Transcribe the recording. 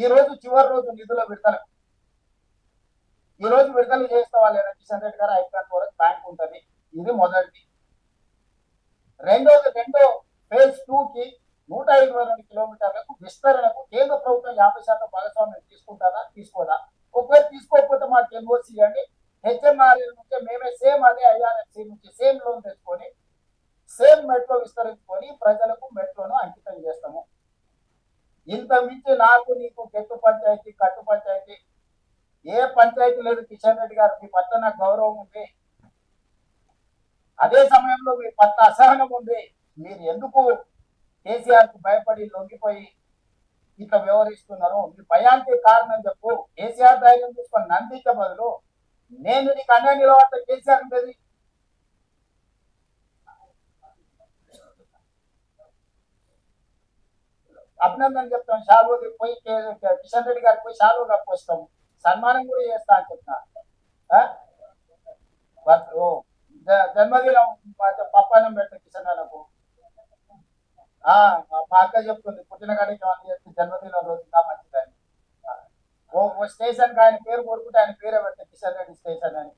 ఈ రోజు చివరి రోజు నిధుల విడుదల, ఈ రోజు విడుదల చేస్తావా లేదా కిషన్ రెడ్డి గారు అయిపోయినంత వరకు బ్యాంక్ ఉంటుంది. ఇది మొదటిది. రెండో ఫేజ్ 2 కి 122 కిలోమీటర్లకు విస్తరణకు కేంద్ర ప్రభుత్వం 50% భాగస్వామ్యం తీసుకుంటుందా తీసుకోదా? ఒకవేళ తీసుకోకపోతే మాకు ఎన్ఓసి ఇవ్వండి. హెచ్ఎంఆర్ఎల్ నుంచి మేమే సేమ్ అదే ఐఆర్ఎఫ్సి నుంచి సేమ్ లోన్ తెచ్చుకొని సేమ్ మెట్రో విస్తరించుకొని ప్రజలకు మెట్రోను అంకితం చేస్తాము. ఇంత మించి నాకు నీకు గెట్టు పంచాయతీ కట్టు పంచాయతీ ఏ పంచాయతీ లేదు కిషన్ రెడ్డి గారు. మీ పట్ల నాకు గౌరవం ఉంది, అదే సమయంలో మీ పట్ల అసహనం ఉంది. మీరు ఎందుకు కేసీఆర్ కు భయపడి లొంగిపోయి ఇట్లా వ్యవహరిస్తున్నారు? మీ భయానికి కారణం చెప్పు. కేసీఆర్ ధైర్యం తీసుకొని నందించే బదులు నేను నీకు అన్నే నిలబడతా కేసీఆర్ ఉండేది. అభినందన చెప్తాం, షాలువకి పోయి కిషన్ రెడ్డి గారికి పోయి షాలువ కప్పొస్తాం, సన్మానం కూడా చేస్తా అని చెప్తా. జన్మదినం పప్పానం పెట్ట కిషన్ అన్నకు. మా అక్క చెప్తుంది పుట్టిన కాడికి చేస్తే జన్మదినం రోజు ఇంకా మంచిదని. ఓ స్టేషన్ కి ఆయన పేరు కోరుకుంటే ఆయన పేరే పెట్ట కిషన్ రెడ్డి స్టేషన్ అని.